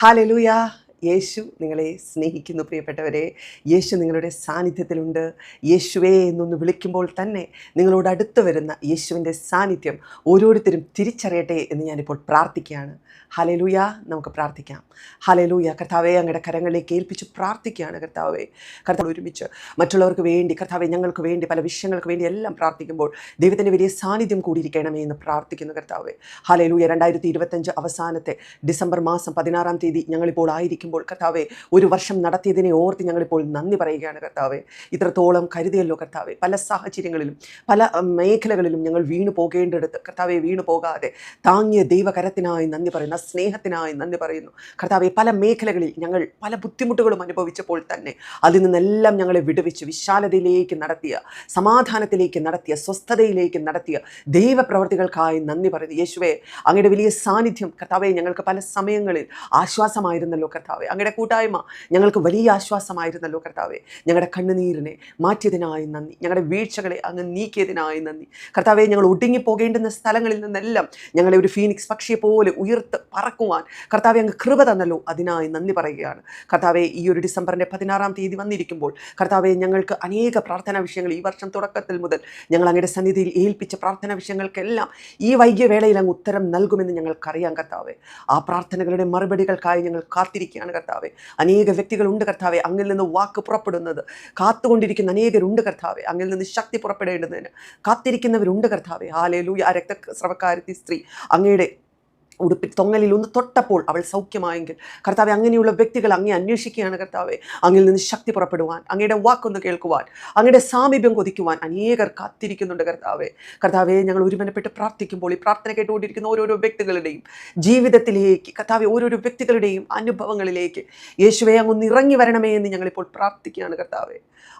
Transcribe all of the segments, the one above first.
Hallelujah. യേശു നിങ്ങളെ സ്നേഹിക്കുന്നു പ്രിയപ്പെട്ടവരെ. യേശു നിങ്ങളുടെ സാന്നിധ്യത്തിലുണ്ട്. യേശുവേ എന്നൊന്ന് വിളിക്കുമ്പോൾ തന്നെ നിങ്ങളോട് അടുത്ത് വരുന്ന യേശുവിൻ്റെ സാന്നിധ്യം ഓരോരുത്തരും തിരിച്ചറിയട്ടെ എന്ന് ഞാനിപ്പോൾ പ്രാർത്ഥിക്കുകയാണ്. ഹല്ലേലൂയ. നമുക്ക് പ്രാർത്ഥിക്കാം. ഹല്ലേലൂയ. കർത്താവേ, അങ്ങയുടെ കരങ്ങളിലേക്ക് ഏൽപ്പിച്ച് പ്രാർത്ഥിക്കുകയാണ് കർത്താവേ. കർത്താവ് ഒരുമിച്ച് മറ്റുള്ളവർക്ക് വേണ്ടി, കർത്താവെ ഞങ്ങൾക്ക് വേണ്ടി, പല വിഷയങ്ങൾക്ക് വേണ്ടി എല്ലാം പ്രാർത്ഥിക്കുമ്പോൾ ദൈവത്തിൻ്റെ വലിയ സാന്നിധ്യം കൂടിയിരിക്കണമേ എന്ന് പ്രാർത്ഥിക്കുന്നു കർത്താവേ. ഹല്ലേലൂയ. 2025 അവസാനത്തെ ഡിസംബർ മാസം 16-ാം തീയതി ഞങ്ങളിപ്പോൾ ആയിരിക്കുമ്പോൾ കർത്താവെ, ഒരു വർഷം നടത്തിയതിനെ ഓർത്ത് ഞങ്ങളിപ്പോൾ നന്ദി പറയുകയാണ് കർത്താവെ. ഇത്രത്തോളം കരുതിയല്ലോ കർത്താവെ. പല സാഹചര്യങ്ങളിലും പല മേഖലകളിലും ഞങ്ങൾ വീണു പോകേണ്ടടുത്ത് കർത്താവെ വീണു പോകാതെ താങ്ങിയ ദൈവകരത്തിനായി നന്ദി പറയുന്നു, സ്നേഹത്തിനായി നന്ദി പറയുന്നു കർത്താവെ. പല മേഖലകളിൽ ഞങ്ങൾ പല ബുദ്ധിമുട്ടുകളും അനുഭവിച്ചപ്പോൾ തന്നെ അതിൽ നിന്നെല്ലാം ഞങ്ങളെ വിടുവിച്ച് വിശാലതയിലേക്ക് നടത്തിയ, സമാധാനത്തിലേക്ക് നടത്തിയ, സ്വസ്ഥതയിലേക്ക് നടത്തിയ ദൈവപ്രവർത്തികൾക്കായി നന്ദി പറയുന്നു യേശുവേ. അങ്ങയുടെ വലിയ സാന്നിധ്യം കർത്താവെ ഞങ്ങൾക്ക് പല സമയങ്ങളിൽ ആശ്വാസമായിരുന്നല്ലോ കർത്താവെ. അങ്ങയുടെ കൂട്ടായ്മ ഞങ്ങൾക്ക് വലിയ ആശ്വാസമായിരുന്നല്ലോ കർത്താവെ. ഞങ്ങളുടെ കണ്ണുനീരിനെ മാറ്റിയതിനായി നന്ദി, ഞങ്ങളുടെ വീഴ്ചകളെ അങ്ങ് നീക്കിയതിനായി നന്ദി കർത്താവെ. ഞങ്ങൾ ഒടുങ്ങിപ്പോകേണ്ടുന്ന സ്ഥലങ്ങളിൽ നിന്നെല്ലാം ഞങ്ങളെ ഒരു ഫീനിക്സ് പക്ഷിയെ പോലെ ഉയർത്ത് പറക്കുവാൻ കർത്താവെ അങ്ങ് കൃപ തന്നല്ലോ, അതിനായി നന്ദി പറയുകയാണ് കർത്താവെ. ഈ ഒരു ഡിസംബറിൻ്റെ 16-ാം തീയതി വന്നിരിക്കുമ്പോൾ കർത്താവെ, ഞങ്ങൾക്ക് അനേക പ്രാർത്ഥനാ വിഷയങ്ങൾ ഈ വർഷം തുടക്കത്തിൽ മുതൽ ഞങ്ങൾ അങ്ങയുടെ സന്നിധിയിൽ ഏൽപ്പിച്ച പ്രാർത്ഥനാ വിഷയങ്ങൾക്കെല്ലാം ഈ വൈകിയ വേളയിൽ അങ്ങ് ഉത്തരം നൽകുമെന്ന് ഞങ്ങൾക്കറിയാം കർത്താവെ. ആ പ്രാർത്ഥനകളുടെ മറുപടികൾക്കായി ഞങ്ങൾ കാത്തിരിക്കുകയാണ് കർത്താവെ. അനേക വ്യക്തികളുണ്ട് കർത്താവെ, അങ്ങിൽ നിന്ന് വാക്ക് പുറപ്പെടുന്നത് കാത്തുകൊണ്ടിരിക്കുന്ന അനേകരുണ്ട് കർത്താവെ. അങ്ങിൽ നിന്ന് ശക്തി പുറപ്പെടേണ്ടതിന് കാത്തിരിക്കുന്നവരുണ്ട് കർത്താവെ. ഹല്ലേലൂയ. ആ രക്തസ്രവക്കാരത്തി സ്ത്രീ അങ്ങയുടെ ഉടുപ്പിൽ തൊങ്ങലിൽ ഒന്ന് തൊട്ടപ്പോൾ അവൾ സൗഖ്യമായെങ്കിൽ കർത്താവെ, അങ്ങനെയുള്ള വ്യക്തികൾ അങ്ങേ അന്വേഷിക്കുകയാണ് കർത്താവെ. അങ്ങിൽ നിന്ന് ശക്തി പുറപ്പെടുവാൻ, അങ്ങയുടെ വാക്കൊന്ന് കേൾക്കുവാൻ, അങ്ങയുടെ സാമീപ്യം കൊതിക്കുവാൻ അനേകർ കാത്തിരിക്കുന്നുണ്ട് കർത്താവെ. കർത്താവെ, ഞങ്ങൾ ഒരുമനപ്പെട്ട് പ്രാർത്ഥിക്കുമ്പോൾ ഈ പ്രാർത്ഥന കേട്ടുകൊണ്ടിരിക്കുന്ന ഓരോരോ വ്യക്തികളുടെയും ജീവിതത്തിലേക്ക് കർത്താവെ, ഓരോരോ വ്യക്തികളുടെയും അനുഭവങ്ങളിലേക്ക് യേശുവേ അങ്ങൊന്ന് ഇറങ്ങി വരണമേ എന്ന് ഞങ്ങളിപ്പോൾ പ്രാർത്ഥിക്കുകയാണ് കർത്താവെ.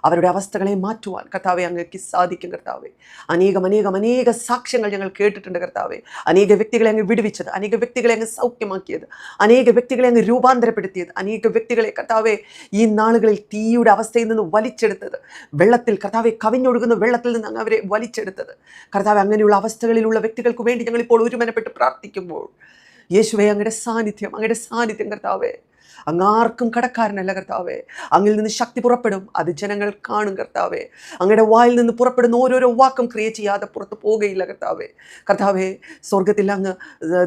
അവരുടെ അവസ്ഥകളെ മാറ്റുവാൻ കർത്താവെ അങ്ങേക്ക് സാധിക്കും കർത്താവെ. അനേക സാക്ഷ്യങ്ങൾ ഞങ്ങൾ കേട്ടിട്ടുണ്ട് കർത്താവെ. അനേക വ്യക്തികളെ അങ്ങ് വിടുവിച്ചത്, അനേക വ്യക്തികളെ അങ്ങ് സൗഖ്യമാക്കിയത്, അനേക വ്യക്തികളെ അങ്ങ് രൂപാന്തരപ്പെടുത്തിയത്, അനേക വ്യക്തികളെ കർത്താവെ ഈ നാളുകളിൽ തീയുടെ അവസ്ഥയിൽ നിന്ന് വലിച്ചെടുത്തത്, വെള്ളത്തിൽ കർത്താവെ കവിഞ്ഞൊഴുകുന്ന വെള്ളത്തിൽ നിന്ന് അങ്ങ് അവരെ വലിച്ചെടുത്തത് കർത്താവെ. അങ്ങനെയുള്ള അവസ്ഥകളിലുള്ള വ്യക്തികൾക്ക് വേണ്ടി ഞങ്ങളിപ്പോൾ ഒരുമനപ്പെട്ട് പ്രാർത്ഥിക്കുമ്പോൾ യേശുവേ, അങ്ങയുടെ സാന്നിധ്യം കർത്താവെ. അങ്ങാർക്കും കടക്കാരനല്ല കർത്താവെ. അങ്ങിൽ നിന്ന് ശക്തി പുറപ്പെടും, അത് ജനങ്ങൾ കാണും കർത്താവെ. അങ്ങയുടെ വായിൽ നിന്ന് പുറപ്പെടുന്ന ഓരോരോ വാക്കും ക്രിയ ചെയ്യാതെ പുറത്ത് പോകുകയില്ല കർത്താവെ. കർത്താവെ, സ്വർഗത്തിൽ അങ്ങ്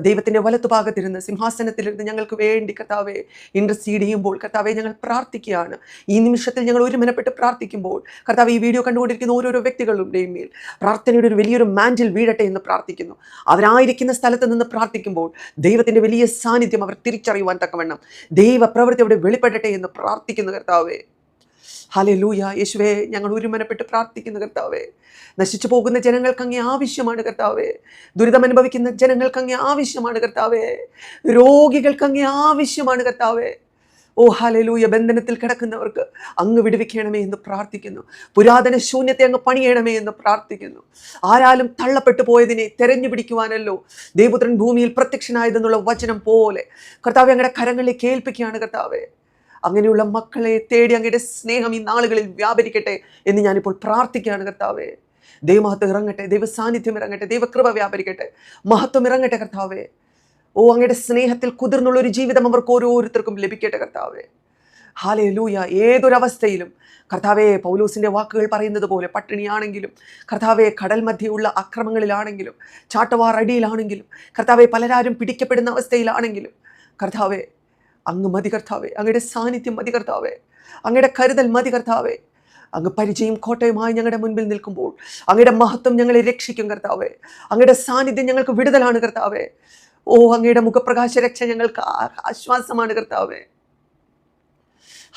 ദൈവത്തിൻ്റെ വലത്തുഭാഗത്തിരുന്ന് സിംഹാസനത്തിലിരുന്ന് ഞങ്ങൾക്ക് വേണ്ടി കർത്താവെ ഇൻട്രസീഡ് ചെയ്യുമ്പോൾ കർത്താവെ ഞങ്ങൾ പ്രാർത്ഥിക്കുകയാണ്. ഈ നിമിഷത്തിൽ ഞങ്ങൾ ഒരുമനപ്പെട്ട് പ്രാർത്ഥിക്കുമ്പോൾ കർത്താവ്, ഈ വീഡിയോ കണ്ടുകൊണ്ടിരിക്കുന്ന ഓരോരോ വ്യക്തികളുടെയും മേൽ പ്രാർത്ഥനയുടെ ഒരു വലിയൊരു മാൻഡിൽ വീഴട്ടെ എന്ന് പ്രാർത്ഥിക്കുന്നു. അവരായിരിക്കുന്ന സ്ഥലത്ത് നിന്ന് പ്രാർത്ഥിക്കുമ്പോൾ ദൈവത്തിൻ്റെ വലിയ സാന്നിധ്യം അവർ തിരിച്ചറിയുവാൻ തക്കവണ്ണം പ്രവൃത്തി അവിടെ വെളിപ്പെടട്ടെ എന്ന് പ്രാർത്ഥിക്കുന്നു കർത്താവേ. ഹല്ലേലൂയ. യേശുവേ, ഞങ്ങൾ ഒരുമനപ്പെട്ട് പ്രാർത്ഥിക്കുന്നു കർത്താവേ. നശിച്ചു പോകുന്ന ജനങ്ങൾക്ക് അങ്ങേ ആവശ്യമാണ് കർത്താവേ. ദുരിതമനുഭവിക്കുന്ന ജനങ്ങൾക്ക് അങ്ങേ ആവശ്യമാണ് കർത്താവേ. രോഗികൾക്ക് അങ്ങേ ആവശ്യമാണ് കർത്താവേ. ഓ ഹല്ലേലൂയ. ബന്ധനത്തിൽ കിടക്കുന്നവർക്ക് അങ്ങ് വിടുവിക്കണമേ എന്ന് പ്രാർത്ഥിക്കുന്നു. പുരാതന ശൂന്യത്തെ അങ്ങ് പണിയണമേ എന്ന് പ്രാർത്ഥിക്കുന്നു. ആരാലും തള്ളപ്പെട്ടു പോയതിനെ തെരഞ്ഞു പിടിക്കുവാനല്ലോ ദൈവപുത്രൻ ഭൂമിയിൽ പ്രത്യക്ഷനായതെന്നുള്ള വചനം പോലെ കർത്താവെ അങ്ങയുടെ കരങ്ങളിലേക്ക് ഏൽപ്പിക്കുകയാണ് കർത്താവെ. അങ്ങനെയുള്ള മക്കളെ തേടി അങ്ങയുടെ സ്നേഹം ഈ നാളുകളിൽ വ്യാപരിക്കട്ടെ എന്ന് ഞാനിപ്പോൾ പ്രാർത്ഥിക്കുകയാണ് കർത്താവെ. ദൈവമഹത്വം ഇറങ്ങട്ടെ, ദൈവ സാന്നിധ്യം ഇറങ്ങട്ടെ, ദൈവകൃപ വ്യാപരിക്കട്ടെ, മഹത്വം ഇറങ്ങട്ടെ കർത്താവെ. ഓ, അങ്ങയുടെ സ്നേഹത്തിൽ കുതിർന്നുള്ളൊരു ജീവിതം അവർക്ക് ഓരോരുത്തർക്കും ലഭിക്കട്ടെ കർത്താവേ. ഹല്ലേലൂയ. ഏതൊരവസ്ഥയിലും കർത്താവേ, പൗലോസിൻ്റെ വാക്കുകൾ പറയുന്നത് പോലെ പട്ടിണിയാണെങ്കിലും കർത്താവെ, കടൽ മധ്യയുള്ള അക്രമങ്ങളിലാണെങ്കിലും ചാട്ടവാർ അടിയിലാണെങ്കിലും കർത്താവെ, പലരാരും പിടിക്കപ്പെടുന്ന അവസ്ഥയിലാണെങ്കിലും കർത്താവെ, അങ്ങ് മതി കർത്താവെ. അങ്ങയുടെ സാന്നിധ്യം മതി കർത്താവെ. അങ്ങയുടെ കരുതൽ മതി കർത്താവെ. അങ്ങ് പരിചയം കോട്ടയുമായി ഞങ്ങളുടെ മുൻപിൽ നിൽക്കുമ്പോൾ അങ്ങയുടെ മഹത്വം ഞങ്ങളെ രക്ഷിക്കും കർത്താവെ. അങ്ങയുടെ സാന്നിധ്യം ഞങ്ങൾക്ക് വിടുതലാണ് കർത്താവെ. ഓ, അങ്ങയുടെ മുഖപ്രകാശ രക്ഷ ഞങ്ങൾക്ക് ആശ്വാസമാണ് കർത്താവേ.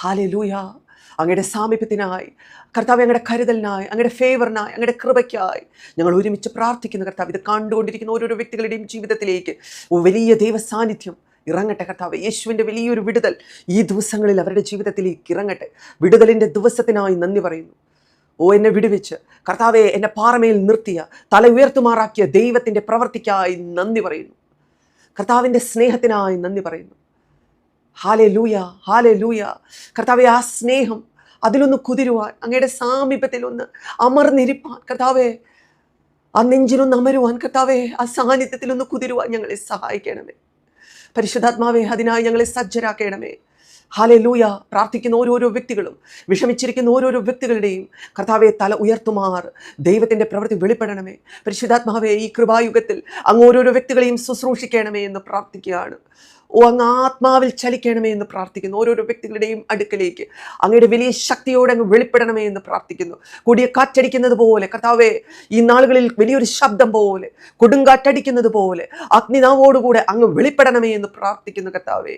ഹല്ലേലൂയ. അങ്ങയുടെ സാമീപ്യത്തിനായി കർത്താവെ, അങ്ങയുടെ കരുതലിനായി, അങ്ങയുടെ ഫേവറിനായി, അങ്ങയുടെ കൃപയ്ക്കായി ഞങ്ങൾ ഒരുമിച്ച് പ്രാർത്ഥിക്കുന്നു കർത്താവ്. ഇത് കണ്ടുകൊണ്ടിരിക്കുന്ന ഓരോരോ വ്യക്തികളുടെയും ജീവിതത്തിലേക്ക് വലിയ ദൈവ സാന്നിധ്യം ഇറങ്ങട്ടെ കർത്താവെ. യേശുവിൻ്റെ വലിയൊരു വിടുതൽ ഈ ദിവസങ്ങളിൽ അവരുടെ ജീവിതത്തിലേക്ക് ഇറങ്ങട്ടെ. വിടുതലിൻ്റെ ദിവസത്തിനായി നന്ദി പറയുന്നു. ഓ, എന്നെ വിടുവിച്ച് കർത്താവെ എന്നെ പാറമേൽ നിർത്തിയ, തല ഉയർത്തുമാറാക്കിയ ദൈവത്തിൻ്റെ പ്രവൃത്തിക്കായി നന്ദി പറയുന്നു. കർത്താവിൻ്റെ സ്നേഹത്തിനായി നന്ദി പറയുന്നു. ഹല്ലേലൂയ. ഹല്ലേലൂയ. കർത്താവെ, ആ സ്നേഹം അതിലൊന്ന് കുതിരുവാൻ, അങ്ങയുടെ സാമീപ്യത്തിൽ ഒന്ന് അമർന്നിരിപ്പാൻ കർത്താവെ, ആ നെഞ്ചിലൊന്ന് അമരുവാൻ കർത്താവെ, ആ സാന്നിധ്യത്തിലൊന്ന് കുതിരുവാൻ ഞങ്ങളെ സഹായിക്കണമേ. പരിശുദ്ധാത്മാവേ, അതിനായി ഞങ്ങളെ സജ്ജരാക്കണമേ. ഹല്ലേലൂയ. പ്രാർത്ഥിക്കുന്ന ഓരോരോ വ്യക്തികളും, വിഷമിച്ചിരിക്കുന്ന ഓരോരോ വ്യക്തികളുടെയും കർത്താവെ തല ഉയർത്തുമാർ ദൈവത്തിൻ്റെ പ്രവൃത്തി വെളിപ്പെടണമേ. പരിശുദ്ധാത്മാവേ, ഈ കൃപായുഗത്തിൽ അങ്ങ് ഓരോരോ വ്യക്തികളെയും ശുശ്രൂഷിക്കണമേ എന്ന് പ്രാർത്ഥിക്കുകയാണ്. അങ്ങ് ആത്മാവിൽ ചലിക്കണമേ എന്ന് പ്രാർത്ഥിക്കുന്നു. ഓരോരോ വ്യക്തികളുടെയും അടുക്കലേക്ക് അങ്ങയുടെ വലിയ ശക്തിയോടെ അങ്ങ് വെളിപ്പെടണമേ എന്ന് പ്രാർത്ഥിക്കുന്നു. കൊടിയ കാറ്റടിക്കുന്നത് പോലെ കർത്താവേ, ഈ നാളുകളിൽ വലിയൊരു ശബ്ദം പോലെ, കൊടുങ്കാറ്റടിക്കുന്നത് പോലെ അഗ്നിനാവോടുകൂടെ അങ്ങ് വെളിപ്പെടണമേ എന്ന് പ്രാർത്ഥിക്കുന്നു കർത്താവേ.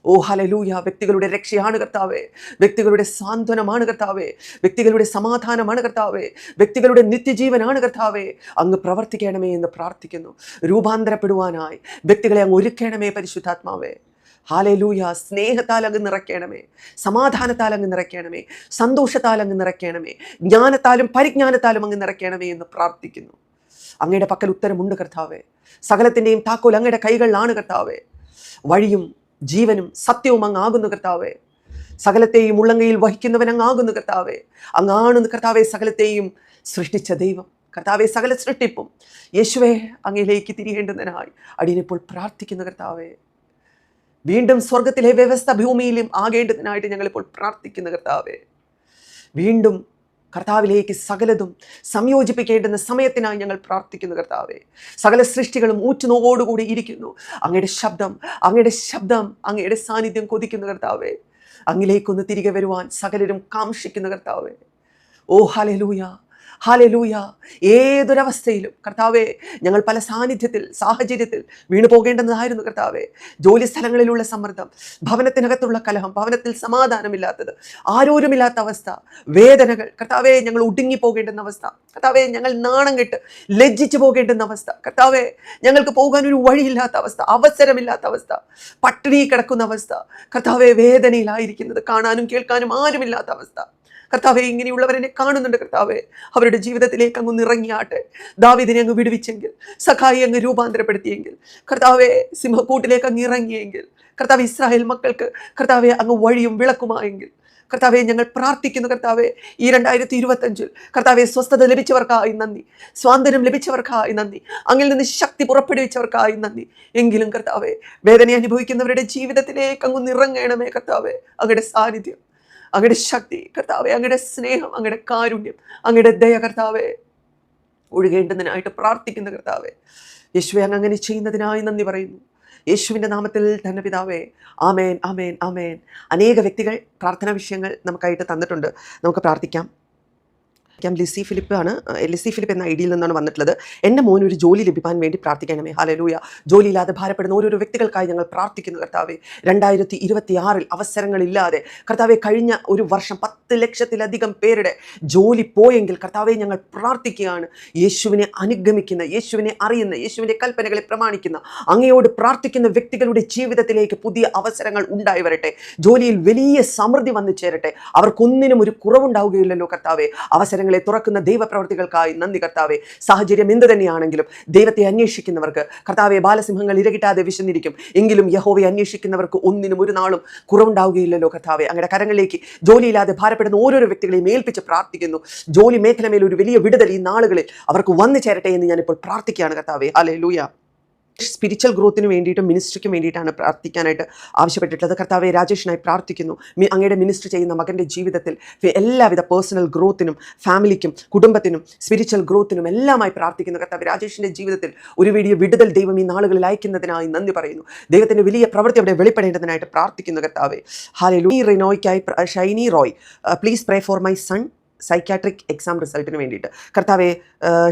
ഓ ഹല്ലേലൂയ. വ്യക്തികളുടെ രക്ഷയാണ് കർത്താവേ, വ്യക്തികളുടെ സാന്ത്വനമാണ് കർത്താവേ, വ്യക്തികളുടെ സമാധാനമാണ് കർത്താവേ, വ്യക്തികളുടെ നിത്യജീവനാണ് കർത്താവേ. അങ്ങ് പ്രവർത്തിക്കണമേ എന്ന് പ്രാർത്ഥിക്കുന്നു. രൂപാന്തരപ്പെടുവാനായി വ്യക്തികളെ അങ്ങ് ഒരുക്കണമേ പരിശുദ്ധാത്മാവേ. ഹല്ലേലൂയ. സ്നേഹത്താൽ അങ്ങ് നിറയ്ക്കണമേ, സമാധാനത്താൽ അങ്ങ് നിറയ്ക്കണമേ, സന്തോഷത്താൽ അങ്ങ് നിറയ്ക്കണമേ, ജ്ഞാനത്താലും പരിജ്ഞാനത്താലും അങ്ങ് നിറയ്ക്കണമേ എന്ന് പ്രാർത്ഥിക്കുന്നു. അങ്ങയുടെ പക്കൽ ഉത്തരമുണ്ട് കർത്താവേ. സകലത്തിൻ്റെയും താക്കോൽ അങ്ങയുടെ കൈകളിലാണ് കർത്താവേ. വഴിയും ജീവനും സത്യവും അങ്ങാകുന്നു കർത്താവേ. സകലത്തെയും ഉള്ളങ്കയിൽ വഹിക്കുന്നവൻ അങ്ങാകുന്നു കർത്താവേ. അങ്ങാണ് കർത്താവെ സകലത്തെയും സൃഷ്ടിച്ച ദൈവം. കർത്താവെ, സകല സൃഷ്ടിപ്പും യേശുവേ അങ്ങയിലേക്ക് തിരിയേണ്ടുന്നതിനായി അടിയനിപ്പോൾ പ്രാർത്ഥിക്കുന്നു കർത്താവേ. വീണ്ടും സ്വർഗത്തിലെ വ്യവസ്ഥ ഭൂമിയിലും ആകേണ്ടതിനായിട്ട് ഞങ്ങളിപ്പോൾ പ്രാർത്ഥിക്കുന്നു കർത്താവേ. വീണ്ടും കർത്താവിലേക്ക് സകലതും സംയോജിപ്പിക്കേണ്ടുന്ന സമയത്തിനായി ഞങ്ങൾ പ്രാർത്ഥിക്കുന്നു കർത്താവേ. സകല സൃഷ്ടികളും ഊറ്റുനോവോടുകൂടി ഇരിക്കുന്നു. അങ്ങയുടെ ശബ്ദം, അങ്ങയുടെ ശബ്ദം, അങ്ങയുടെ സാന്നിധ്യം കൊതിക്കുന്നു കർത്താവേ. അങ്ങിലേക്കൊന്ന് തിരികെ വരുവാൻ സകലരും കാംക്ഷിക്കുന്നു കർത്താവേ. ഓ ഹല്ലേലൂയ, ഹല്ലേലൂയ. ഏതൊരവസ്ഥയിലും കർത്താവേ, ഞങ്ങൾ പല സാഹചര്യത്തിൽ വീണു പോകേണ്ടതായിരുന്നു കർത്താവേ. ജോലി സ്ഥലങ്ങളിലുള്ള സമ്മർദ്ദം, ഭവനത്തിനകത്തുള്ള കലഹം, ഭവനത്തിൽ സമാധാനമില്ലാത്തത്, ആരോരുമില്ലാത്ത അവസ്ഥ, വേദനകൾ കർത്താവേ, ഞങ്ങൾ ഒടുങ്ങിപ്പോകേണ്ടുന്ന അവസ്ഥ കർത്താവേ, ഞങ്ങൾ നാണം കെട്ട് ലജ്ജിച്ചു പോകേണ്ടുന്ന അവസ്ഥ കർത്താവേ, ഞങ്ങൾക്ക് പോകാൻ ഒരു വഴിയില്ലാത്ത അവസ്ഥ, അവസരമില്ലാത്ത അവസ്ഥ, പട്ടിണി കിടക്കുന്ന അവസ്ഥ കർത്താവേ, വേദനയിലായിരിക്കുന്നത്, കാണാനും കേൾക്കാനും ആരുമില്ലാത്ത അവസ്ഥ കർത്താവെ. ഇങ്ങനെയുള്ളവരെ കാണുന്നുണ്ട് കർത്താവെ. അവരുടെ ജീവിതത്തിലേക്ക് അങ്ങ് നിറങ്ങിയാട്ടെ. ദാവീദിനെ അങ്ങ് വിടുവിച്ചെങ്കിൽ, സഖായി അങ്ങ് രൂപാന്തരപ്പെടുത്തിയെങ്കിൽ, കർത്താവെ സിംഹക്കൂട്ടിലേക്ക് അങ്ങ് ഇറങ്ങിയെങ്കിൽ, കർത്താവ് ഇസ്രായേൽ മക്കൾക്ക് കർത്താവെ അങ്ങ് വഴിയും വിളക്കുമായെങ്കിൽ, കർത്താവെ ഞങ്ങൾ പ്രാർത്ഥിക്കുന്നു കർത്താവെ. ഈ 2025 കർത്താവെ സ്വസ്ഥത ലഭിച്ചവർക്കായി നന്ദി, സ്വാതന്ത്ര്യം ലഭിച്ചവർക്കായി നന്ദി, അങ്ങിൽ നിന്ന് ശക്തി പുറപ്പെടുവിച്ചവർക്കായി നന്ദി. എങ്കിലും കർത്താവെ, വേദന അനുഭവിക്കുന്നവരുടെ ജീവിതത്തിലേക്ക് അങ്ങ് നിറങ്ങണമേ കർത്താവെ. അങ്ങയുടെ സാന്നിധ്യം, അങ്ങയുടെ ശക്തി കർത്താവെ, അങ്ങയുടെ സ്നേഹം, അങ്ങയുടെ കാരുണ്യം, അങ്ങയുടെ ദയ കർത്താവെ ഒഴുകേണ്ടതിനായിട്ട് പ്രാർത്ഥിക്കുന്ന കർത്താവെ. യേശുവെ, അങ്ങ് അങ്ങനെ ചെയ്യുന്നതിനായി നന്ദി പറയുന്നു. യേശുവിൻ്റെ നാമത്തിൽ തന്നെ പിതാവേ. ആമേൻ, ആമേൻ, ആമേൻ. അനേക വ്യക്തികൾ പ്രാർത്ഥനാ വിഷയങ്ങൾ നമുക്കായിട്ട് തന്നിട്ടുണ്ട്. നമുക്ക് പ്രാർത്ഥിക്കാം. ലിസി ഫിലിപ്പ് എന്ന ഐഡിയിൽ നിന്നാണ് വന്നിട്ടുള്ളത്. എൻ്റെ മോന് ഒരു ജോലി ലഭിക്കാൻ വേണ്ടി പ്രാർത്ഥിക്കണമേ. ഹല്ലേലൂയ. ജോലിയില്ലാതെ ഭാരപ്പെടുന്ന ഓരോരോ വ്യക്തികൾക്കായി ഞങ്ങൾ പ്രാർത്ഥിക്കുന്നു കർത്താവെ. 2026 അവസരങ്ങളില്ലാതെ കർത്താവെ, കഴിഞ്ഞ ഒരു വർഷം 10 ലക്ഷത്തിലധികം പേരുടെ ജോലി പോയെങ്കിൽ കർത്താവെ, ഞങ്ങൾ പ്രാർത്ഥിക്കുകയാണ്. യേശുവിനെ അനുഗമിക്കുന്ന, യേശുവിനെ അറിയുന്ന, യേശുവിൻ്റെ കൽപ്പനകളെ പ്രമാണിക്കുന്ന, അങ്ങയോട് പ്രാർത്ഥിക്കുന്ന വ്യക്തികളുടെ ജീവിതത്തിലേക്ക് പുതിയ അവസരങ്ങൾ ഉണ്ടായി വരട്ടെ. ജോലിയിൽ വലിയ സമൃദ്ധി വന്നു ചേരട്ടെ. അവർക്കൊന്നിനും ഒരു കുറവുണ്ടാവുകയില്ലല്ലോ കർത്താവെ. അവസരങ്ങളെ തുറക്കുന്ന ദൈവപ്രവർത്തികൾക്കായി നന്ദി കർത്താവെ. സാഹചര്യം എന്ത് തന്നെയാണെങ്കിലും ദൈവത്തെ അന്വേഷിക്കുന്നവർക്ക് കർത്താവെ, ബാലസിംഹങ്ങൾ ഇരകിട്ടാതെ വിശന്നിരിക്കും, എങ്കിലും യഹോവയെ അന്വേഷിക്കുന്നവർക്ക് ഒന്നിനും ഒരു നാളും കുറവുണ്ടാവുകയില്ലല്ലോ കർത്താവെ. അങ്ങയുടെ കരങ്ങളിലേക്ക് ജോലിയില്ലാതെ ഭാരപ്പെടുന്ന ഓരോരോ വ്യക്തികളെയും ഏൽപ്പിച്ച് പ്രാർത്ഥിക്കുന്നു. ജോലി മേഖലമേൽ ഒരു വലിയ വിടുതൽ ഈ നാളുകളിൽ അവർക്ക് വന്നു ചേരട്ടെ എന്ന് ഞാനിപ്പോൾ പ്രാർത്ഥിക്കുകയാണ് കർത്താവെ. ഹല്ലേലൂയ. സ്പിരിച്വൽ ഗ്രോത്തിന് വേണ്ടിയിട്ടും മിനിസ്ട്രിക്കും വേണ്ടിയിട്ടാണ് പ്രാർത്ഥിക്കാനായിട്ട് ആവശ്യപ്പെട്ടിട്ടുള്ളത്. കർത്താവെ, രാജേഷിനായി പ്രാർത്ഥിക്കുന്നു. അങ്ങയുടെ മിനിസ്ട്രി ചെയ്യുന്ന മകൻ്റെ ജീവിതത്തിൽ എല്ലാവിധ പേഴ്സണൽ ഗ്രോത്തിനും, ഫാമിലിക്കും, കുടുംബത്തിനും, സ്പിരിച്വൽ ഗ്രോത്തിനും എല്ലാമായി പ്രാർത്ഥിക്കുന്നു കർത്താവ്. രാജേഷിൻ്റെ ജീവിതത്തിൽ ഒരു വലിയ വിടുതൽ ദൈവം ഈ നാളുകളിൽ അയക്കുന്നതിനായി നന്ദി പറയുന്നു. ദൈവത്തിൻ്റെ വലിയ പ്രവൃത്തി അവിടെ വെളിപ്പെടേണ്ടതിനായിട്ട് പ്രാർത്ഥിക്കുന്നു കർത്താവെ. ഹല്ലേലൂയ. റിനോയ്ക്കായി Shiny Roy, please pray for my son psychiatric exam റിസൾട്ടിന് വേണ്ടിയിട്ട് കർത്താവെ,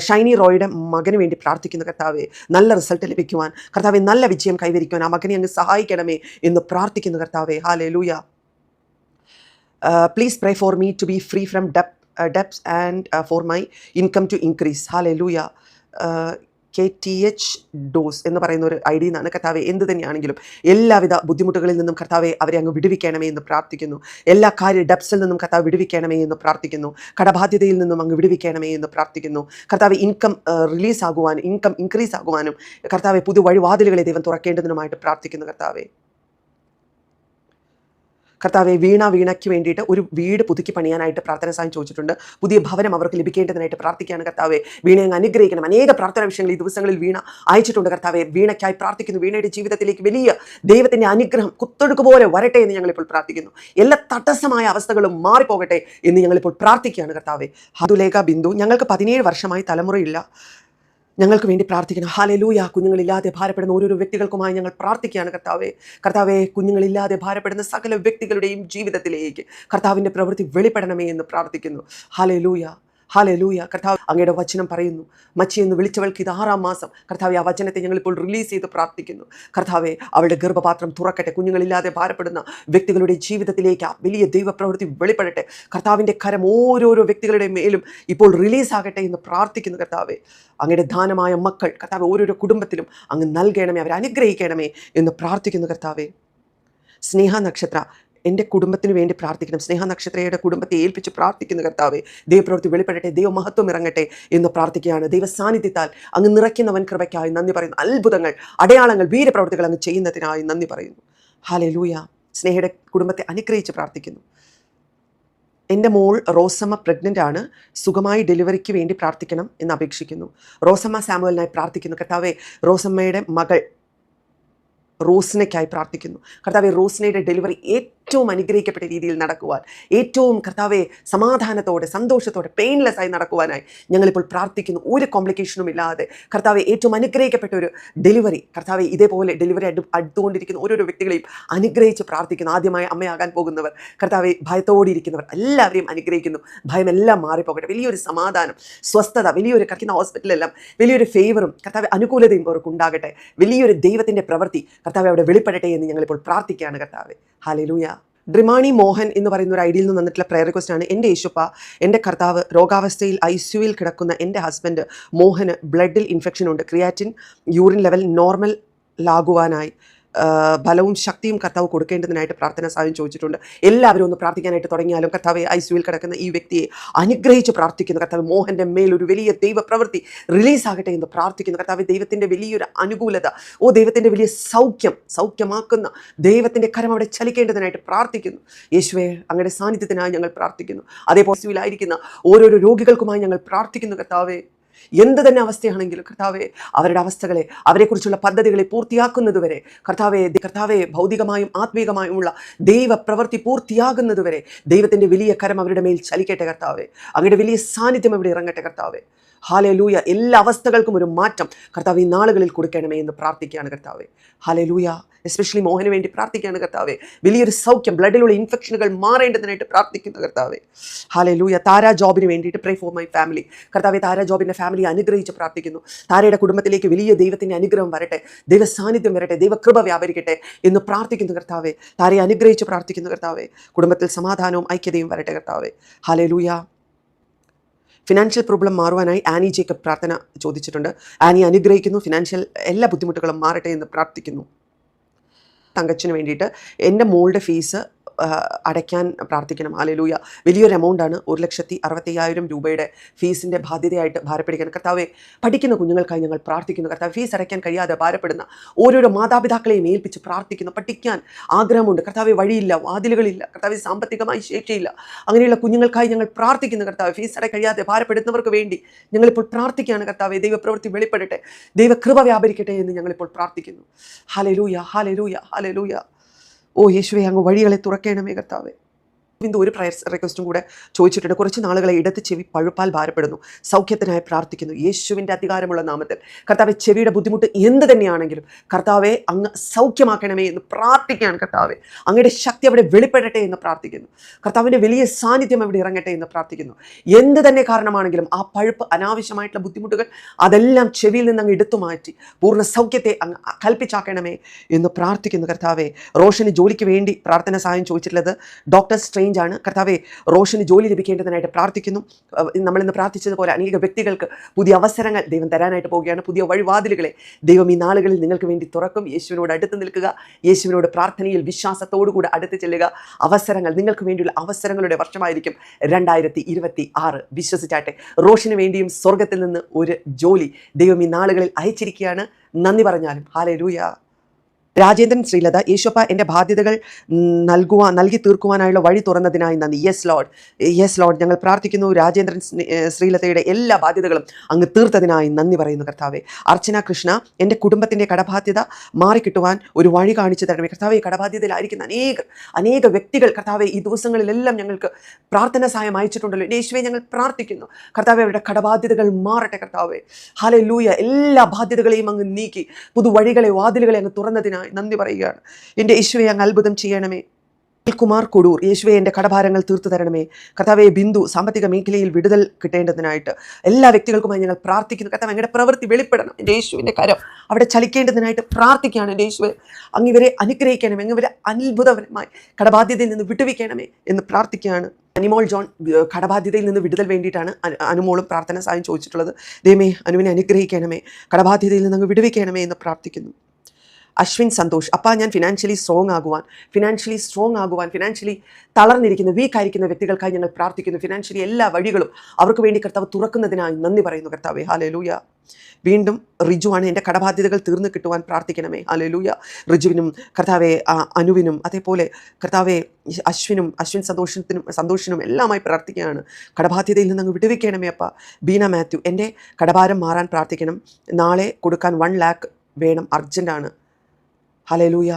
ഷൈനി റോയുടെ മകന് വേണ്ടി പ്രാർത്ഥിക്കുന്ന കർത്താവെ, നല്ല റിസൾട്ട് ലഭിക്കുവാൻ കർത്താവെ, നല്ല വിജയം കൈവരിക്കുവാൻ ആ മകനെ അങ്ങ് സഹായിക്കണമേ എന്ന് പ്രാർത്ഥിക്കുന്നു കർത്താവെ. Hallelujah. Please pray for me to be free from debts and for my income to increase. Hallelujah. KTH ഡോസ് എന്ന് പറയുന്ന ഒരു ഐഡിയിൽ നിന്നാണ് കർത്താവെ. എന്ത് തന്നെയാണെങ്കിലും എല്ലാവിധ ബുദ്ധിമുട്ടുകളിൽ നിന്നും കർത്താവെ അവരെ അങ്ങ് വിടുവിക്കണമേ എന്ന് പ്രാർത്ഥിക്കുന്നു. എല്ലാ ഡെപ്സിൽ നിന്നും കർത്താവ് വിടുവിക്കണമേ എന്ന് പ്രാർത്ഥിക്കുന്നു. കടബാധ്യതയിൽ നിന്നും അങ്ങ് വിടുവിക്കണമേ എന്ന് പ്രാർത്ഥിക്കുന്നു. കർത്താവ് ഇൻകം റിലീസ് ആകുവാനും, ഇൻകം ഇൻക്രീസ് ആകുവാനും കർത്താവെ, പുതു വഴിവാതിലുകളെ ദൈവം തുറക്കേണ്ടതിനുമായിട്ട് പ്രാർത്ഥിക്കുന്നു കർത്താവെ. കർത്താവെ വീണയ്ക്ക് വേണ്ടിയിട്ട് ഒരു വീട് പുതുക്കി പണിയാനായിട്ട് പ്രാർത്ഥന സഹായം ചോദിച്ചിട്ടുണ്ട്. പുതിയ ഭവനം അവർക്ക് ലഭിക്കേണ്ടതിനായിട്ട് പ്രാർത്ഥിക്കുകയാണ്. കർത്താവെ വീണയെ അനുഗ്രഹിക്കണം. അനേക പ്രാർത്ഥന വിഷയങ്ങൾ ഈ ദിവസങ്ങളിൽ വീണ അയച്ചിട്ടുണ്ട്. കർത്താവെ വീണയ്ക്കായി പ്രാർത്ഥിക്കുന്നു. വീണയുടെ ജീവിതത്തിലേക്ക് വലിയ ദൈവത്തിൻ്റെ അനുഗ്രഹം കുത്തൊഴുക്ക് പോലെ വരട്ടെ എന്ന് ഞങ്ങളിപ്പോൾ പ്രാർത്ഥിക്കുന്നു. എല്ലാ തടസ്സമായ അവസ്ഥകളും മാറിപ്പോകട്ടെ എന്ന് ഞങ്ങളിപ്പോൾ പ്രാർത്ഥിക്കുകയാണ്. കർത്താവെ ഹതുലേഖ ബിന്ദു, ഞങ്ങൾക്ക് 17 വർഷമായി തലമുറയില്ല, ഞങ്ങൾക്ക് വേണ്ടി പ്രാർത്ഥിക്കണം. ഹല്ലേലൂയ. കുഞ്ഞുങ്ങളില്ലാതെ ഭാരപ്പെടുന്ന ഓരോരോ വ്യക്തികൾക്കുമായി ഞങ്ങൾ പ്രാർത്ഥിക്കുകയാണ്. കർത്താവെ കുഞ്ഞുങ്ങളില്ലാതെ ഭാരപ്പെടുന്ന സകല വ്യക്തികളുടെയും ജീവിതത്തിലേക്ക് കർത്താവിൻ്റെ പ്രവൃത്തി വെളിപ്പെടണമേ എന്ന് പ്രാർത്ഥിക്കുന്നു. ഹല്ലേലൂയ. കർത്താവ് അങ്ങയുടെ വചനം പറയുന്നു, മച്ചി എന്ന് വിളിച്ചവൾക്ക് ഇത് 6-ാം മാസം. കർത്താവെ ആ വചനത്തെ ഞങ്ങളിപ്പോൾ റിലീസ് ചെയ്ത് പ്രാർത്ഥിക്കുന്നു. കർത്താവെ അവളുടെ ഗർഭപാത്രം തുറക്കട്ടെ. കുഞ്ഞുങ്ങളില്ലാതെ ഭാരപ്പെടുന്ന വ്യക്തികളുടെ ജീവിതത്തിലേക്ക് ആ വലിയ ദൈവപ്രവൃത്തി വെളിപ്പെടട്ടെ. കർത്താവിൻ്റെ കരം ഓരോരോ വ്യക്തികളുടെ മേലും ഇപ്പോൾ റിലീസാകട്ടെ എന്ന് പ്രാർത്ഥിക്കുന്നു. കർത്താവെ അങ്ങയുടെ ദാനമായ മക്കൾ കർത്താവ് ഓരോരോ കുടുംബത്തിലും അങ്ങ് നൽകണമേ, അവരെ അനുഗ്രഹിക്കണമേ എന്ന് പ്രാർത്ഥിക്കുന്നു. കർത്താവെ സ്നേഹ നക്ഷത്ര, എൻ്റെ കുടുംബത്തിന് വേണ്ടി പ്രാർത്ഥിക്കണം. സ്നേഹ നക്ഷത്രയുടെ കുടുംബത്തെ ഏൽപ്പിച്ച് പ്രാർത്ഥിക്കുന്ന കർത്താവെ ദൈവപ്രവൃത്തി വെളിപ്പെടട്ടെ, ദൈവമഹത്വം ഇറങ്ങട്ടെ എന്ന് പ്രാർത്ഥിക്കുകയാണ്. ദൈവ സാന്നിധ്യത്താൽ അങ്ങ് നിറയ്ക്കുന്നവൻ കൃപയ്ക്കായി നന്ദി പറയുന്നു. അത്ഭുതങ്ങൾ, അടയാളങ്ങൾ, വീരപ്രവൃത്തികൾ അങ്ങ് ചെയ്യുന്നതിനായി നന്ദി പറയുന്നു. ഹല്ലേലൂയ. സ്നേഹയുടെ കുടുംബത്തെ അനുഗ്രഹിച്ച് പ്രാർത്ഥിക്കുന്നു. എൻ്റെ മോൾ റോസമ്മ പ്രഗ്നൻ്റ് ആണ്, സുഖമായി ഡെലിവറിക്ക് വേണ്ടി പ്രാർത്ഥിക്കണം എന്ന് അപേക്ഷിക്കുന്നു. റോസമ്മ സാമുവലിനായി പ്രാർത്ഥിക്കുന്നു. കർത്താവെ റോസമ്മയുടെ മകൾ റോസ്നയ്ക്കായി പ്രാർത്ഥിക്കുന്നു. കർത്താവെ റോസ്നയുടെ ഡെലിവറി ഏറ്റവും അനുഗ്രഹിക്കപ്പെട്ട രീതിയിൽ നടക്കുവാൻ, ഏറ്റവും കർത്താവെ സമാധാനത്തോടെ സന്തോഷത്തോടെ പെയിൻലെസ് ആയി നടക്കുവാനായി ഞങ്ങളിപ്പോൾ പ്രാർത്ഥിക്കുന്നു. ഒരു കോംപ്ലിക്കേഷനും ഇല്ലാതെ കർത്താവെ ഏറ്റവും അനുഗ്രഹിക്കപ്പെട്ട ഒരു ഡെലിവറി, കർത്താവെ ഇതേപോലെ ഡെലിവറി അടുത്തുകൊണ്ടിരിക്കുന്ന ഓരോരോ വ്യക്തികളെയും അനുഗ്രഹിച്ച് പ്രാർത്ഥിക്കുന്നു. ആദ്യമായി അമ്മയാകാൻ പോകുന്നവർ, കർത്താവെ ഭയത്തോടിയിരിക്കുന്നവർ എല്ലാവരെയും അനുഗ്രഹിക്കുന്നു. ഭയമെല്ലാം മാറിപ്പോകട്ടെ. വലിയൊരു സമാധാനം, സ്വസ്ഥത, വലിയൊരു കർക്കുന്ന ഹോസ്പിറ്റലെല്ലാം വലിയൊരു ഫേവറും കർത്താവെ അനുകൂലതയും അവർക്ക് ഉണ്ടാകട്ടെ. വലിയൊരു ദൈവത്തിൻ്റെ പ്രവൃത്തി കർത്താവെ അവിടെ വെളിപ്പെടട്ടെ എന്ന് ഞങ്ങളിപ്പോൾ പ്രാർത്ഥിക്കുകയാണ്. കർത്താവെ ഹല്ലേലൂയ. ഡ്രിമാണി മോഹൻ എന്ന് പറയുന്ന ഒരു ഐഡിയിൽ നിന്ന് വന്നിട്ടുള്ള പ്രയർ റിക്വസ്റ്റ് ആണ്. എൻ്റെ യേശുപ്പ, എൻ്റെ കർത്താവ്, രോഗാവസ്ഥയിൽ ICUവിൽ കിടക്കുന്ന എൻ്റെ ഹസ്ബൻഡ് മോഹന് ബ്ലഡിൽ ഇൻഫെക്ഷൻ ഉണ്ട്. ക്രിയാറ്റിൻ യൂറിൻ ലെവൽ നോർമൽ ലാകുവാനായി ബലവും ശക്തിയും കർത്താവ് കൊടുക്കേണ്ടതിനായിട്ട് പ്രാർത്ഥന സഹായം ചോദിച്ചിട്ടുണ്ട്. എല്ലാവരും ഒന്ന് പ്രാർത്ഥിക്കാനായിട്ട് തുടങ്ങിയാലും കർത്താവെ ICUവിൽ കിടക്കുന്ന ഈ വ്യക്തിയെ അനുഗ്രഹിച്ച് പ്രാർത്ഥിക്കുന്നു. കർത്താവ് മോഹൻ്റെ മേൽ ഒരു വലിയ ദൈവപ്രവൃത്തി റിലീസാകട്ടെ എന്ന് പ്രാർത്ഥിക്കുന്നു. കർത്താവ് ദൈവത്തിൻ്റെ വലിയൊരു അനുകൂലത, ദൈവത്തിൻ്റെ വലിയ സൗഖ്യമാക്കുന്ന ദൈവത്തിൻ്റെ കരം അവിടെ ചലിക്കേണ്ടതിനായിട്ട് പ്രാർത്ഥിക്കുന്നു. യേശുവേ അങ്ങയുടെ സാന്നിധ്യത്തിനായി ഞങ്ങൾ പ്രാർത്ഥിക്കുന്നു. അതേപോലെ ICUവിലായിരിക്കുന്ന ഓരോരോ രോഗികൾക്കുമായി ഞങ്ങൾ പ്രാർത്ഥിക്കുന്നു. കർത്താവെ എന്ത് തന്നെ അവസ്ഥയാണെങ്കിലും കർത്താവെ അവരുടെ അവസ്ഥകളെ, അവരെക്കുറിച്ചുള്ള പദ്ധതികളെ പൂർത്തിയാക്കുന്നതുവരെ കർത്താവെ ഭൗതികമായും ആത്മീകമായുമുള്ള ദൈവപ്രവൃത്തി പൂർത്തിയാകുന്നതുവരെ ദൈവത്തിൻ്റെ വലിയ കരം അവരുടെ മേൽ ചലിക്കട്ടെ. കർത്താവെ അങ്ങയുടെ വലിയ സാന്നിധ്യം അവിടെ ഇറങ്ങട്ടെ. കർത്താവെ ഹല്ലേലൂയ. എല്ലാ അവസ്ഥകൾക്കും ഒരു മാറ്റം കർത്താവ് ഈ നാളുകളിൽ കൊടുക്കണമേ എന്ന് പ്രാർത്ഥിക്കുകയാണ്. കർത്താവെ ഹല്ലേലൂയ. എസ്പെഷ്യലി മോഹന് വേണ്ടി പ്രാർത്ഥിക്കുകയാണ്. കർത്താവെ വലിയൊരു സൗഖ്യം, ബ്ലഡിലുള്ള ഇൻഫെക്ഷനുകൾ മാറേണ്ടതിനായിട്ട് പ്രാർത്ഥിക്കുന്നു. കർത്താവെ ഹല്ലേലൂയ. താര ജോബിന് വേണ്ടിയിട്ട് പ്രേ ഫോർ മൈ ഫാമിലി. കർത്താവെ താര ജോബിൻ്റെ ഫാമിലി അനുഗ്രഹിച്ച് പ്രാർത്ഥിക്കുന്നു. താരയുടെ കുടുംബത്തിലേക്ക് വലിയ ദൈവത്തിൻ്റെ അനുഗ്രഹം വരട്ടെ, ദൈവ സാന്നിധ്യം വരട്ടെ, ദൈവകൃപ വ്യാപരിക്കട്ടെ എന്ന് പ്രാർത്ഥിക്കുന്നു. കർത്താവെ താരയെ അനുഗ്രഹിച്ച് പ്രാർത്ഥിക്കുന്നു. കർത്താവെ കുടുംബത്തിൽ സമാധാനവും ഐക്യതയും വരട്ടെ. കർത്താവെ ഹല്ലേലൂയ. ഫിനാൻഷ്യൽ പ്രോബ്ലം മാറുവാനായി ആനി ജേക്കബ് പ്രാർത്ഥന ചോദിച്ചിട്ടുണ്ട്. ആനി അനുഗ്രഹിക്കുന്നു. ഫിനാൻഷ്യൽ എല്ലാ ബുദ്ധിമുട്ടുകളും മാറട്ടെ എന്ന് പ്രാർത്ഥിക്കുന്നു. തങ്കച്ചിന് വേണ്ടിയിട്ട് എൻ്റെ മോളുടെ ഫീസ് അടയ്ക്കാൻ പ്രാർത്ഥിക്കണം. ഹല്ലേലൂയ. വലിയൊരു എമൗണ്ടാണ്, 1,65,000 രൂപയുടെ ഫീസിൻ്റെ ബാധ്യതയായിട്ട് ഭാരപ്പെടുകയാണ്. കർത്താവെ പഠിക്കുന്ന കുഞ്ഞുങ്ങൾക്കായി ഞങ്ങൾ പ്രാർത്ഥിക്കുന്നു. കർത്താവ് ഫീസ് അടയ്ക്കാൻ കഴിയാതെ ഭാരപ്പെടുന്ന ഓരോരോ മാതാപിതാക്കളെയും ഏൽപ്പിച്ച് പ്രാർത്ഥിക്കുന്നു. പഠിക്കാൻ ആഗ്രഹമുണ്ട്, കർത്താവെ വഴിയില്ല, വാതിലുകളില്ല, കർത്താവ് സാമ്പത്തികമായി ശേഷിയില്ല, അങ്ങനെയുള്ള കുഞ്ഞുങ്ങൾക്കായി ഞങ്ങൾ പ്രാർത്ഥിക്കുന്നു. കർത്താവ് ഫീസ് അടയ്ക്കാൻ കഴിയാതെ ഭാരപ്പെടുന്നവർക്ക് വേണ്ടി ഞങ്ങളിപ്പോൾ പ്രാർത്ഥിക്കുകയാണ്. കർത്താവെ ദൈവപ്രവൃത്തി വെളിപ്പെടട്ടെ, ദൈവകൃപ വ്യാപരിക്കട്ടെ എന്ന് ഞങ്ങളിപ്പോൾ പ്രാർത്ഥിക്കുന്നു. ഹല്ലേലൂയ. ഹല്ലേലൂയ. ഹല്ലേലൂയ. യേശുവേ അങ്ങ് വഴികളെ തുറക്കണമേ. കർത്താവേ ബിന്ദു ഒരു പ്രയർ റിക്വസ്റ്റും കൂടെ ചോദിച്ചിട്ടുണ്ട്. കുറച്ച് നാളുകളെ ഇടത്ത് ചെവി പഴുപ്പാൽ ഭാരപ്പെടുന്നു, സൗഖ്യത്തിനായി പ്രാർത്ഥിക്കുന്നു യേശുവിൻ്റെ അധികാരമുള്ള നാമത്തിൽ. കർത്താവെ ചെവിയുടെ ബുദ്ധിമുട്ട് എന്ത് തന്നെയാണെങ്കിലും കർത്താവെ അങ്ങ് സൗഖ്യമാക്കണമേ എന്ന് പ്രാർത്ഥിക്കുകയാണ്. കർത്താവെ അങ്ങയുടെ ശക്തി അവിടെ വെളിപ്പെടട്ടെ എന്ന് പ്രാർത്ഥിക്കുന്നു. കർത്താവിൻ്റെ വലിയ സാന്നിധ്യം അവിടെ ഇറങ്ങട്ടെ എന്ന് പ്രാർത്ഥിക്കുന്നു. എന്ത് തന്നെ കാരണമാണെങ്കിലും ആ പഴുപ്പ്, അനാവശ്യമായിട്ടുള്ള ബുദ്ധിമുട്ടുകൾ അതെല്ലാം ചെവിയിൽ നിന്ന് അങ്ങ് എടുത്തു മാറ്റി പൂർണ്ണ സൗഖ്യത്തെ അങ്ങ് കൽപ്പിച്ചാക്കണമേ എന്ന് പ്രാർത്ഥിക്കുന്നു. കർത്താവെ റോഷന് ജോലിക്ക് വേണ്ടി പ്രാർത്ഥന സഹായം ചോദിച്ചിട്ടുള്ളത് ഡോക്ടർ ആണ്. കർത്താവെ റോഷന് ജോലി ലഭിക്കേണ്ടതിനായിട്ട് പ്രാർത്ഥിക്കുന്നു. നമ്മളിന്ന് പ്രാർത്ഥിച്ചതുപോലെ അനേക വ്യക്തികൾക്ക് പുതിയ അവസരങ്ങൾ ദൈവം തരാനായിട്ട് പോവുകയാണ്. പുതിയ വഴിവാതിലുകളെ ദൈവം ഈ നാളുകളിൽ നിങ്ങൾക്ക് വേണ്ടി തുറക്കും. യേശുവിനോട് അടുത്ത് നിൽക്കുക, യേശുവിനോട് പ്രാർത്ഥനയിൽ വിശ്വാസത്തോടുകൂടി അടുത്ത് ചെല്ലുക. അവസരങ്ങൾ, നിങ്ങൾക്ക് വേണ്ടിയുള്ള അവസരങ്ങളുടെ വർഷമായിരിക്കും 2026. വിശ്വസിച്ചാട്ടെ. റോഷന് വേണ്ടിയും സ്വർഗത്തിൽ നിന്ന് ഒരു ജോലി ദൈവം ഈ നാളുകളിൽ അയച്ചിരിക്കുകയാണ്. നന്ദി പറഞ്ഞാലും ഹല്ലേലൂയ. രാജേന്ദ്രൻ ശ്രീലത, യേശോപ്പ എൻ്റെ ബാധ്യതകൾ നൽകി തീർക്കുവാനായുള്ള വഴി തുറന്നതിനായി നന്ദി. യെസ് ലോഡ് ഞങ്ങൾ പ്രാർത്ഥിക്കുന്നു. രാജേന്ദ്രൻ ശ്രീലതയുടെ എല്ലാ ബാധ്യതകളും അങ്ങ് തീർത്തതിനായി നന്ദി പറയുന്നു കർത്താവെ. അർച്ചന കൃഷ്ണ, എൻ്റെ കുടുംബത്തിൻ്റെ കടബാധ്യത മാറിക്കിട്ടുവാൻ ഒരു വഴി കാണിച്ചു തരണമേ കർത്താവെ. കടബാധ്യതയിലായിരിക്കുന്ന അനേക വ്യക്തികൾ കർത്താവെ ഈ ദിവസങ്ങളിലെല്ലാം ഞങ്ങൾക്ക് പ്രാർത്ഥന സഹായം അയച്ചിട്ടുണ്ടല്ലോ. യേശുവേ ഞങ്ങൾ പ്രാർത്ഥിക്കുന്നു കർത്താവെ, അവരുടെ കടബാധ്യതകൾ മാറട്ടെ കർത്താവെ. ഹല്ലേലൂയ. എല്ലാ ബാധ്യതകളെയും അങ്ങ് നീക്കി പുതുവഴികളെ വാതിലുകളെ അങ്ങ് തുറന്നതിനായി നന്ദി പറയുകയാണ്. എൻ്റെ യേശുവേ അങ്ങ് അത്ഭുതം ചെയ്യണമേ. കുമാർ കൊടൂർ, യേശുവേ എൻ്റെ കടഭാരങ്ങൾ തീർത്തു തരണമേ കർത്താവെ. ബിന്ദു, സാമ്പത്തിക മേഖലയിൽ വിടുതൽ കിട്ടേണ്ടതിനായിട്ട് എല്ലാ വ്യക്തികൾക്കുമായി ഞങ്ങൾ പ്രാർത്ഥിക്കുന്നു കർത്താവ്. അങ്ങയുടെ പ്രവൃത്തി വെളിപ്പെടണം. എൻ്റെ യേശുവിൻ്റെ കരം അവിടെ ചലിക്കേണ്ടതിനായിട്ട് പ്രാർത്ഥിക്കുകയാണ്. എൻ്റെ യേശുവെ അങ്ങ് ഇവരെ അനുഗ്രഹിക്കണമേ, അങ്ങ് ഇവരെ അത്ഭുതപരമായി കടബാധ്യതയിൽ നിന്ന് വിട്ടുവിക്കണമേ എന്ന് പ്രാർത്ഥിക്കുകയാണ്. അനിമോൾ ജോൺ കടബാധ്യതയിൽ നിന്ന് വിടുതൽ വേണ്ടിയിട്ടാണ് അനുമോളും പ്രാർത്ഥന സഹായം ചോദിച്ചിട്ടുള്ളത്. ദൈവമേ അനുവിനെ അനുഗ്രഹിക്കണമേ, കടബാധ്യതയിൽ നിന്ന് അങ്ങ് വിടുവിക്കണമേ എന്ന് പ്രാർത്ഥിക്കുന്നു. അശ്വിൻ സന്തോഷ്, അപ്പാ ഞാൻ ഫിനാൻഷ്യലി സ്ട്രോങ് ആകുവാൻ, ഫിനാൻഷ്യലി തളർന്നിരിക്കുന്ന വീക്കായിരിക്കുന്ന വ്യക്തികൾക്കായി ഞങ്ങൾ പ്രാർത്ഥിക്കുന്നു. ഫിനാൻഷ്യലി എല്ലാ വഴികളും അവർക്ക് വേണ്ടി കർത്താവ് തുറക്കുന്നതിനായി നന്ദി പറയുന്നു കർത്താവേ. ഹല്ലേലൂയ. വീണ്ടും റിജു ആണ്, എൻ്റെ കടബാധ്യതകൾ തീർന്നു കിട്ടുവാൻ പ്രാർത്ഥിക്കണമേ. ഹല്ലേലൂയ. റിജുവിനും കർത്താവെ, അനുവിനും അതേപോലെ കർത്താവെ അശ്വിൻ സന്തോഷിനും എല്ലാമായി പ്രാർത്ഥിക്കുകയാണ്. കടബാധ്യതയിൽ നിന്ന് അങ്ങ് വിടുവിക്കണമേ അപ്പ. ബീന മാത്യു, എൻ്റെ കടഭാരം മാറാൻ പ്രാർത്ഥിക്കണം. നാളെ കൊടുക്കാൻ 1 lakh വേണം, അർജൻറ്റാണ്. ഹല്ലേലൂയ.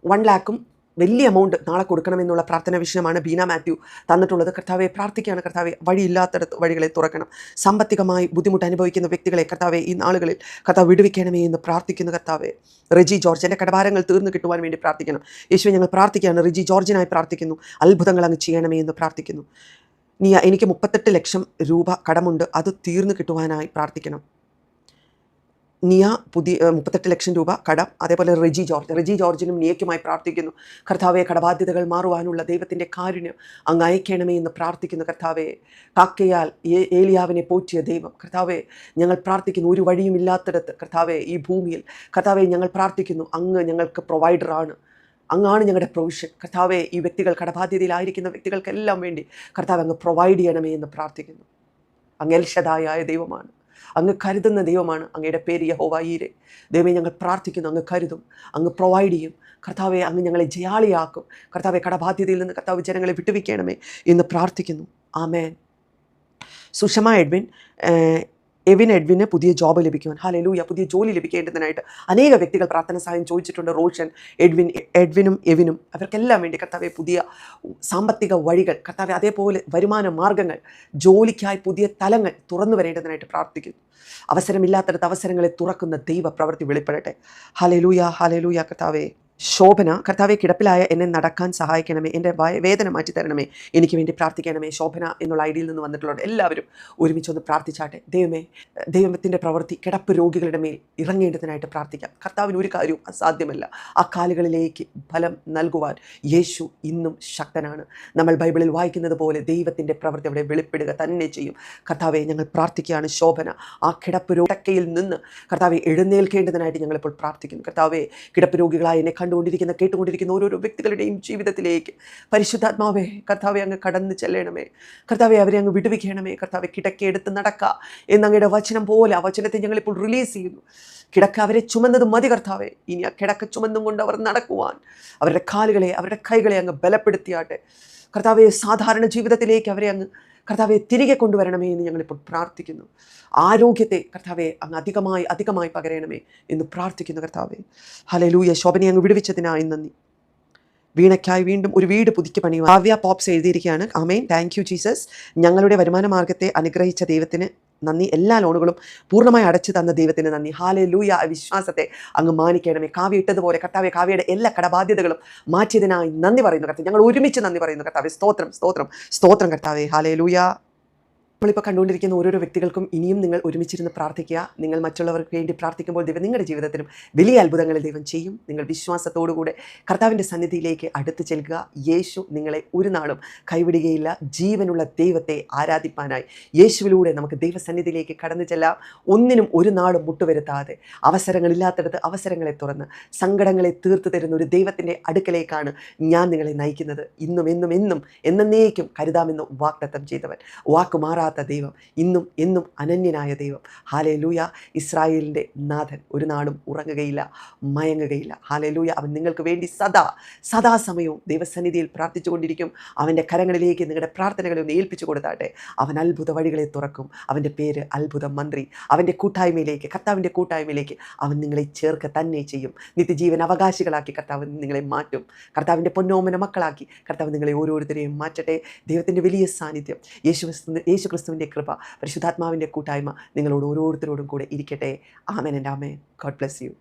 1 lakhും വലിയ എമൗണ്ട് നാളെ കൊടുക്കണമെന്നുള്ള പ്രാർത്ഥന വിഷയമാണ് ബീന മാത്യു തന്നിട്ടുള്ളത്. കർത്താവെ പ്രാർത്ഥിക്കുകയാണ് കർത്താവെ, വഴിയില്ലാത്തടത്ത് വഴികളെ തുറക്കണം. സാമ്പത്തികമായി ബുദ്ധിമുട്ട് അനുഭവിക്കുന്ന വ്യക്തികളെ കർത്താവെ ഈ നാളുകളിൽ കർത്താവ് വിടുവിക്കണമേ എന്ന് പ്രാർത്ഥിക്കുന്നു കർത്താവെ. റെജി ജോർജ്, എൻ്റെ കടഭാരങ്ങൾ തീർന്നു കിട്ടുവാൻ വേണ്ടി പ്രാർത്ഥിക്കണം. യേശുവേ ഞങ്ങൾ പ്രാർത്ഥിക്കുകയാണ്. റിജി ജോർജിനായി പ്രാർത്ഥിക്കുന്നു. അത്ഭുതങ്ങൾ അങ്ങ് ചെയ്യണമേ എന്ന് പ്രാർത്ഥിക്കുന്നു. എനിക്ക് 38 ലക്ഷം രൂപ കടമുണ്ട്, അത് തീർന്നു കിട്ടുവാനായി പ്രാർത്ഥിക്കണം. 38 ലക്ഷം രൂപ കടം. അതേപോലെ റെജി ജോർജിനും നിയയ്ക്കുമായി പ്രാർത്ഥിക്കുന്നു. കർത്താവെ കടബാധ്യതകൾ മാറുവാനുള്ള ദൈവത്തിൻ്റെ കാരുണ്യം അങ്ങ് അയക്കണമേ എന്ന് പ്രാർത്ഥിക്കുന്നു കർത്താവെ. കാക്കയാൽ ഏലിയാവിനെ പോറ്റിയ ദൈവം കർത്താവെ, ഞങ്ങൾ പ്രാർത്ഥിക്കുന്നു. ഒരു വഴിയുമില്ലാത്തിടത്ത് കർത്താവെ ഈ ഭൂമിയിൽ കർത്താവെ ഞങ്ങൾ പ്രാർത്ഥിക്കുന്നു. അങ്ങ് ഞങ്ങൾക്ക് പ്രൊവൈഡറാണ്, അങ്ങാണ് ഞങ്ങളുടെ പ്രൊവിഷൻ കർത്താവെ. ഈ വ്യക്തികൾ കടബാധ്യതയിലായിരിക്കുന്ന വ്യക്തികൾക്കെല്ലാം വേണ്ടി കർത്താവ് അങ്ങ് പ്രൊവൈഡ് ചെയ്യണമേ എന്ന് പ്രാർത്ഥിക്കുന്നു. അങ്ങ് എൽ ശദായായ ദൈവമാണ്, അങ്ങ് കരുതുന്ന ദൈവമാണ്. അങ്ങയുടെ പേര് യഹോവ ഈരെ. ദൈവമേ ഞങ്ങൾ പ്രാർത്ഥിക്കുന്നു, അങ്ങ് കരുതും, അങ്ങ് പ്രൊവൈഡ് ചെയ്യും കർത്താവെ. അങ്ങ് ഞങ്ങളെ ജയാളിയാക്കും കർത്താവെ. കടബാധ്യതയിൽ നിന്ന് കർത്താവ് ജനങ്ങളെ വിട്ടുവിക്കണമേ എന്ന് പ്രാർത്ഥിക്കുന്നു. ആമേൻ. സുഷമ എഡ്വിന് പുതിയ ജോബ് ലഭിക്കുവാൻ, ഹല്ലേലൂയ, പുതിയ ജോലി ലഭിക്കേണ്ടതിനായിട്ട് അനേക വ്യക്തികൾ പ്രാർത്ഥന സഹായം ചോദിച്ചിട്ടുണ്ട്. റോഷൻ, എവിനും അവർക്കെല്ലാം വേണ്ടി കർത്താവെ പുതിയ സാമ്പത്തിക വഴികൾ കർത്താവെ, അതേപോലെ വരുമാന മാർഗങ്ങൾ, ജോലിക്കായി പുതിയ തലങ്ങൾ തുറന്നു വരേണ്ടതിനായിട്ട് പ്രാർത്ഥിക്കുന്നു. അവസരമില്ലാത്തടത്ത് അവസരങ്ങളെ തുറക്കുന്ന ദൈവ പ്രവൃത്തി വെളിപ്പെടട്ടെ. ഹല്ലേലൂയ കർത്താവെ. ശോഭന, കർത്താവെ കിടപ്പിലായ എന്നെ നടക്കാൻ സഹായിക്കണമേ, എൻ്റെ വേദന മാറ്റി തരണമേ, എനിക്ക് വേണ്ടി പ്രാർത്ഥിക്കണമേ. ശോഭന എന്നുള്ള ഐഡിയിൽ നിന്ന് വന്നിട്ടുള്ളത് എല്ലാവരും ഒരുമിച്ചൊന്ന് പ്രാർത്ഥിച്ചാട്ടെ. ദൈവത്തിൻ്റെ പ്രവൃത്തി കിടപ്പ് രോഗികളുടെ മേൽ ഇറങ്ങേണ്ടതിനായിട്ട് പ്രാർത്ഥിക്കാം. കർത്താവിന് ഒരു കാര്യവും അസാധ്യമല്ല. ആ കാലുകളിലേക്ക് ഫലം നൽകുവാൻ യേശു ഇന്നും ശക്തനാണ്. നമ്മൾ ബൈബിളിൽ വായിക്കുന്നത് പോലെ ദൈവത്തിൻ്റെ പ്രവൃത്തി അവിടെ വെളിപ്പെടുക തന്നെ ചെയ്യും. കർത്താവെ ഞങ്ങൾ പ്രാർത്ഥിക്കുകയാണ്. ശോഭന ആ കിടപ്പ് രോഗയിൽ നിന്ന് കർത്താവെ എഴുന്നേൽക്കേണ്ടതിനായിട്ട് ഞങ്ങളിപ്പോൾ പ്രാർത്ഥിക്കുന്നു. കർത്താവെ കിടപ്പ് രോഗികളായി എന്നെ കേട്ടുകൊണ്ടിരിക്കുന്ന ഓരോരോ വ്യക്തികളുടെയും ജീവിതത്തിലേക്ക് പരിശുദ്ധാത്മാവേ കർത്താവെ അങ്ങ് കടന്നു ചെല്ലണമേ. കർത്താവെ അവരെ അങ്ങ് വിടുവിക്കണമേ. കർത്താവെ കിടക്കെടുത്ത് നടക്കുക എന്നങ്ങയുടെ വചനം പോലെ ആ വചനത്തെ ഞങ്ങളിപ്പോൾ റിലീസ് ചെയ്യുന്നു. കിടക്ക അവരെ ചുമന്നത് മതി കർത്താവെ. ഇനി ആ കിടക്ക ചുമന്നും കൊണ്ട് അവർ നടക്കുവാൻ അവരുടെ കാലുകളെ അവരുടെ കൈകളെ അങ്ങ് ബലപ്പെടുത്തിയാട്ടെ. കർത്താവെ സാധാരണ ജീവിതത്തിലേക്ക് അവരെ അങ്ങ് കർത്താവെ തിരികെ കൊണ്ടുവരണമേ എന്ന് ഞങ്ങളിപ്പോൾ പ്രാർത്ഥിക്കുന്നു. ആരോഗ്യത്തെ കർത്താവെ അങ്ങ് അധികമായി പകരണമേ എന്ന് പ്രാർത്ഥിക്കുന്നു കർത്താവെ. ഹല്ലേലൂയ. ശോഭനെ അങ്ങ് വിടുവിച്ചതിനായി നന്ദി. വീണയ്ക്കായി വീണ്ടും ഒരു വീട് പുതുക്കി പണിയുക. കാവ്യ പോപ്സ് എഴുതിയിരിക്കുകയാണ്. ആമേൻ. Thank you Jesus. ഞങ്ങളുടെ വരുമാന മാർഗത്തെ അനുഗ്രഹിച്ച ദൈവത്തിന് നന്ദി. എല്ലാ ലോണുകളും പൂർണ്ണമായി അടച്ചു തന്ന ദൈവത്തിന് നന്ദി. ഹല്ലേലൂയ. വിശ്വാസത്തെ അങ്ങ് മാനിക്കണമേ. കാവ്യ ഇട്ടതുപോലെ കർത്താവെ കാവ്യയുടെ എല്ലാ കടബാധ്യതകളും മാറ്റിയതിനായി നന്ദി പറയുന്നു കർത്താവ്. ഞങ്ങൾ ഒരുമിച്ച് നന്ദി പറയുന്നു കർത്താവെ. സ്തോത്രം കർത്താവെ. ഹല്ലേലൂയ. നമ്മളിപ്പോൾ കണ്ടുകൊണ്ടിരിക്കുന്ന ഓരോരോ വ്യക്തികൾക്കും ഇനിയും നിങ്ങൾ ഒരുമിച്ചിരുന്ന് പ്രാർത്ഥിക്കുക. നിങ്ങൾ മറ്റുള്ളവർക്ക് വേണ്ടി പ്രാർത്ഥിക്കുമ്പോൾ ദൈവം നിങ്ങളുടെ ജീവിതത്തിലും വലിയ അത്ഭുതങ്ങൾ ദൈവം ചെയ്യും. നിങ്ങൾ വിശ്വാസത്തോടുകൂടെ കർത്താവിൻ്റെ സന്നിധിയിലേക്ക് അടുത്ത് ചെല്ലുക. യേശു നിങ്ങളെ ഒരു നാളും കൈവിടുകയില്ല. ജീവനുള്ള ദൈവത്തെ ആരാധിപ്പാനായി യേശുവിലൂടെ നമുക്ക് ദൈവസന്നിധിയിലേക്ക് കടന്നു ചെല്ലാം. ഒന്നിനും ഒരു നാളും മുട്ടുവരുത്താതെ അവസരങ്ങളില്ലാത്തടത്ത് അവസരങ്ങളെ തുറന്ന് സങ്കടങ്ങളെ തീർത്തു തരുന്ന ഒരു ദൈവത്തിൻ്റെ അടുക്കലേക്കാണ് ഞാൻ നിങ്ങളെ നയിക്കുന്നത്. ഇന്നും എന്നേക്കും കരുതാമെന്ന് വാഗ്ദത്തം ചെയ്തവൻ, വാക്ക് മാറാതെ മാറാത്ത ദൈവം, ഇന്നും എന്നും അനന്യനായ ദൈവം. ഹല്ലേലൂയ. ഇസ്രായേലിൻ്റെ നാഥൻ ഒരു നാളും ഉറങ്ങുകയില്ല, മയങ്ങുകയില്ല. ഹല്ലേലൂയ. അവൻ നിങ്ങൾക്ക് വേണ്ടി സദാസമയവും ദൈവസന്നിധിയിൽ പ്രാർത്ഥിച്ചുകൊണ്ടിരിക്കും. അവൻ്റെ കരങ്ങളിലേക്ക് നിങ്ങളുടെ പ്രാർത്ഥനകളെ ഒന്ന് ഏൽപ്പിച്ചു കൊടുത്താട്ടെ. അവൻ അത്ഭുത വഴികളെ തുറക്കും. അവൻ്റെ പേര് അത്ഭുത മന്ത്രി. അവൻ്റെ കൂട്ടായ്മയിലേക്ക്, കർത്താവിൻ്റെ കൂട്ടായ്മയിലേക്ക് അവൻ നിങ്ങളെ ചേർക്ക തന്നെ ചെയ്യും. നിത്യജീവൻ അവകാശികളാക്കി കർത്താവ് നിങ്ങളെ മാറ്റും. കർത്താവിൻ്റെ പൊന്നോമന മക്കളാക്കി കർത്താവ് നിങ്ങളെ ഓരോരുത്തരെയും മാറ്റട്ടെ. ദൈവത്തിൻ്റെ വലിയ സാന്നിധ്യം, യേശു ക്രിസ്തുവിൻ്റെ കൃപ, പരിശുദ്ധാത്മാവിൻ്റെ കൂട്ടായ്മ നിങ്ങളോട് ഓരോരുത്തരോടും കൂടെ ഇരിക്കട്ടെ. Amen and amen. God bless U.